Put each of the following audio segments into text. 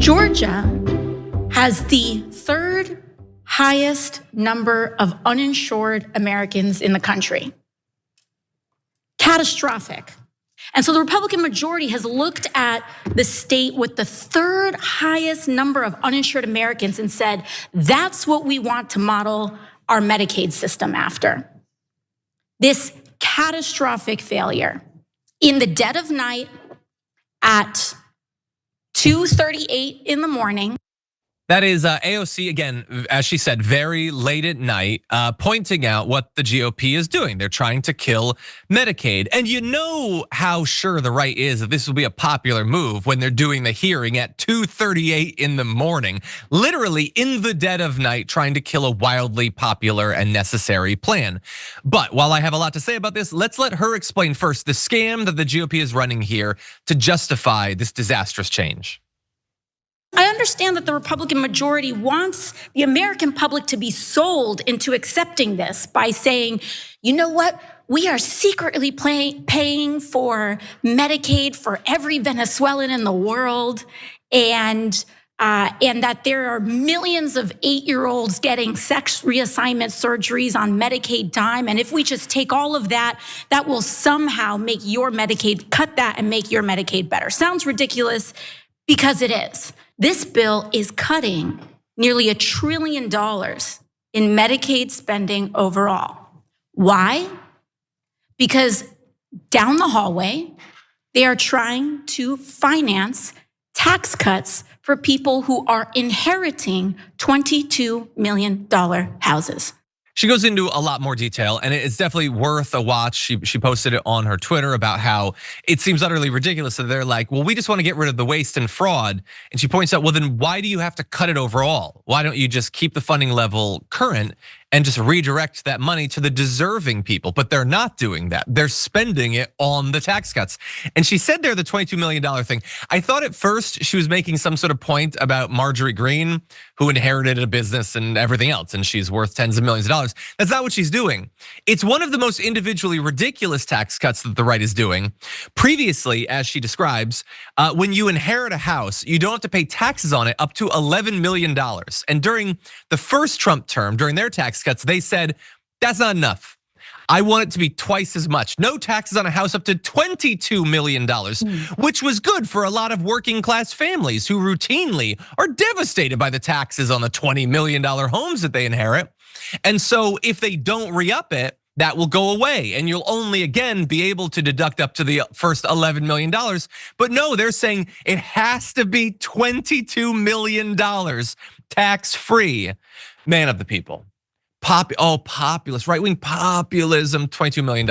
Georgia has the third highest number of uninsured Americans in the country. Catastrophic. And so the Republican majority has looked at the state with the third highest number of uninsured Americans and said, that's what we want to model our Medicaid system after. This catastrophic failure in the dead of night at 2:38 in the morning. That is AOC, again, as she said, very late at night, pointing out what the GOP is doing. They're trying to kill Medicaid. And you know how sure the right is that this will be a popular move when they're doing the hearing at 2:38 in the morning, literally in the dead of night, trying to kill a wildly popular and necessary plan. But while I have a lot to say about this, let's let her explain first the scam that the GOP is running here to justify this disastrous change. I understand that the Republican majority wants the American public to be sold into accepting this by saying, you know what, we are secretly paying for Medicaid for every Venezuelan in the world, and that there are millions of 8-year-olds getting sex reassignment surgeries on Medicaid dime. And if we just take all of that, that will somehow make your Medicaid, cut that and make your Medicaid better. Sounds ridiculous because it is. This bill is cutting nearly $1 trillion in Medicaid spending overall. Why? Because down the hallway, they are trying to finance tax cuts for people who are inheriting $22 million houses. She goes into a lot more detail, and it's definitely worth a watch. She posted it on her Twitter about how it seems utterly ridiculous that they're like, well, we just want to get rid of the waste and fraud. And she points out, well, then why do you have to cut it overall? Why don't you just keep the funding level current and just redirect that money to the deserving people? But they're not doing that. They're spending it on the tax cuts. And she said there, the $22 million thing. I thought at first she was making some sort of point about Marjorie Greene, who inherited a business and everything else, and she's worth tens of millions of dollars. That's not what she's doing. It's one of the most individually ridiculous tax cuts that the right is doing. Previously, as she describes, when you inherit a house, you don't have to pay taxes on it up to $11 million. And during the first Trump term, during their tax cuts, they said, that's not enough. I want it to be twice as much. No taxes on a house up to $22 million, which was good for a lot of working class families who routinely are devastated by the taxes on the $20 million homes that they inherit. And so if they don't re-up it, that will go away, and you'll only again be able to deduct up to the first $11 million. But no, they're saying it has to be $22 million tax-free. Man of the people. Populist, right-wing populism, $22 million,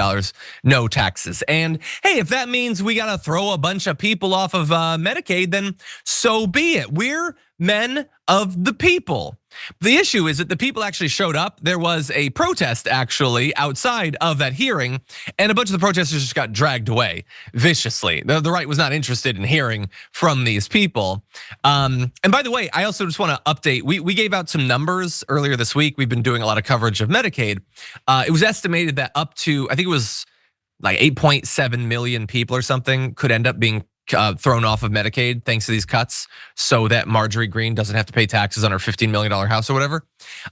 no taxes. And hey, if that means we gotta throw a bunch of people off of Medicaid, then so be it. We're men of the people. The issue is that the people actually showed up. There was a protest actually outside of that hearing, and a bunch of the protesters just got dragged away viciously. The right was not interested in hearing from these people. And by the way, I also just want to update. We gave out some numbers earlier this week. We've been doing a lot of coverage of Medicaid. It was estimated that up to, I think it was like 8.7 million people or something could end up being thrown off of Medicaid thanks to these cuts, so that Marjorie Greene doesn't have to pay taxes on her $15 million house or whatever.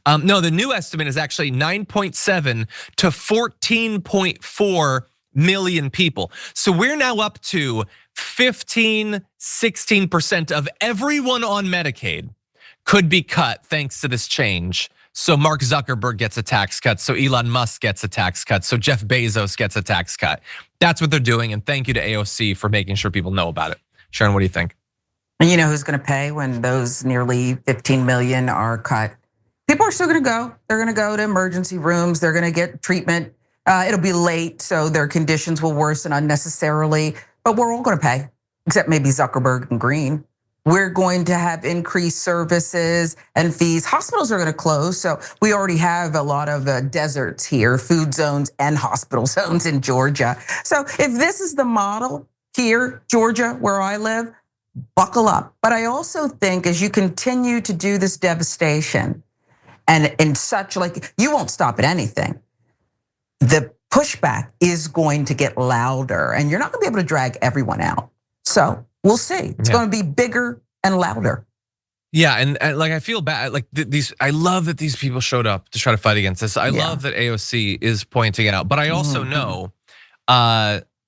No, the new estimate is actually 9.7 to 14.4 million people. So we're now up to 16% of everyone on Medicaid could be cut thanks to this change. So Mark Zuckerberg gets a tax cut, so Elon Musk gets a tax cut, so Jeff Bezos gets a tax cut. That's what they're doing, and thank you to AOC for making sure people know about it. Sharon, what do you think? And you know who's gonna pay when those nearly 15 million are cut? People are still gonna go. They're gonna go to emergency rooms, they're gonna get treatment. It'll be late, so their conditions will worsen unnecessarily, but we're all gonna pay, except maybe Zuckerberg and Green. We're going to have increased services and fees. Hospitals are gonna close, so we already have a lot of deserts here, food zones and hospital zones in Georgia. So if this is the model here, Georgia, where I live, buckle up. But I also think as you continue to do this devastation, and in such, like, you won't stop at anything, the pushback is going to get louder, and you're not gonna be able to drag everyone out. So we'll see. It's gonna be bigger and louder. Yeah, and like I feel bad. Like these, I love that these people showed up to try to fight against this. I love that AOC is pointing it out, but I also know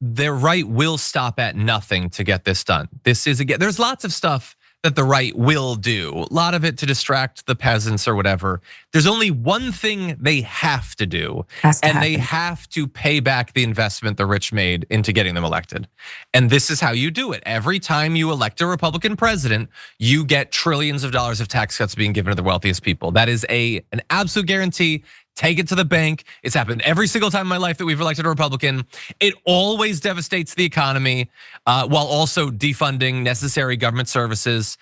their right will stop at nothing to get this done. This is again, there's lots of stuff that the right will do, a lot of it to distract the peasants or whatever. There's only one thing they have to do, and they have to pay back the investment the rich made into getting them elected. And this is how you do it. Every time you elect a Republican president, you get trillions of dollars of tax cuts being given to the wealthiest people. That is an absolute guarantee. Take it to the bank. It's happened every single time in my life that we've elected a Republican. It always devastates the economy while also defunding necessary government services.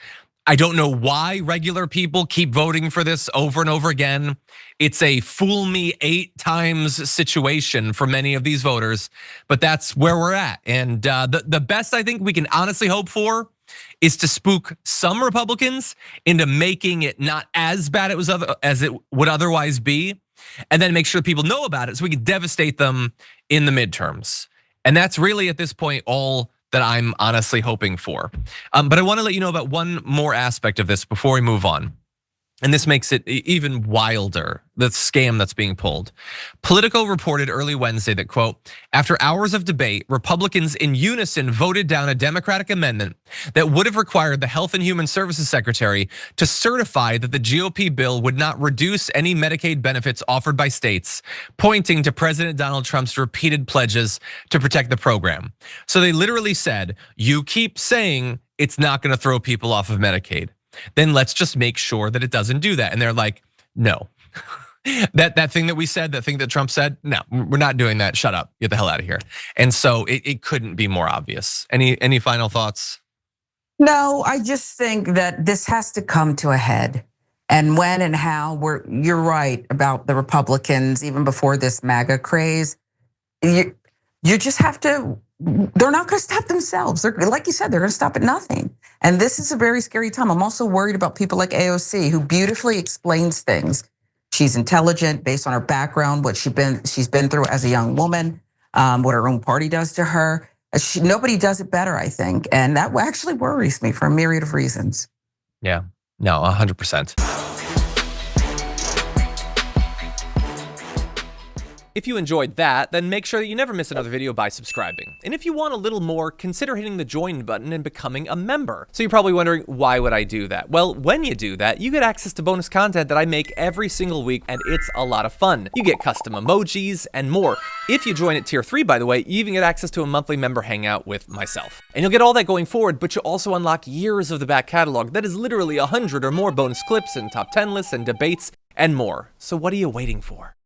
I don't know why regular people keep voting for this over and over again. It's a fool me 8 times situation for many of these voters, but that's where we're at. And the best I think we can honestly hope for is to spook some Republicans into making it not as bad as it would otherwise be, and then make sure people know about it so we can devastate them in the midterms. And that's really at this point all that I'm honestly hoping for. But I want to let you know about one more aspect of this before we move on. And this makes it even wilder, the scam that's being pulled. Politico reported early Wednesday that, quote, after hours of debate, Republicans in unison voted down a Democratic amendment that would have required the Health and Human Services Secretary to certify that the GOP bill would not reduce any Medicaid benefits offered by states, pointing to President Donald Trump's repeated pledges to protect the program. So they literally said, you keep saying it's not gonna throw people off of Medicaid, then let's just make sure that it doesn't do that. And they're like, no. That thing that we said, that thing that Trump said, no, we're not doing that. Shut up, get the hell out of here. And so it couldn't be more obvious. Any final thoughts? No, I just think that this has to come to a head. And when and how, you're right about the Republicans, even before this MAGA craze. You just have to, they're not gonna stop themselves. They're, like you said, they're gonna stop at nothing. And this is a very scary time. I'm also worried about people like AOC, who beautifully explains things. She's intelligent based on her background, what she's been through as a young woman, what her own party does to her. Nobody does it better, I think. And that actually worries me for a myriad of reasons. Yeah, no, 100%. If you enjoyed that, then make sure that you never miss another video by subscribing. And if you want a little more, consider hitting the join button and becoming a member. So you're probably wondering, why would I do that? Well, when you do that, you get access to bonus content that I make every single week, and it's a lot of fun. You get custom emojis and more. If you join at tier 3, by the way, you even get access to a monthly member hangout with myself. And you'll get all that going forward, but you'll also unlock years of the back catalog that is literally 100 or more bonus clips and top 10 lists and debates and more. So what are you waiting for?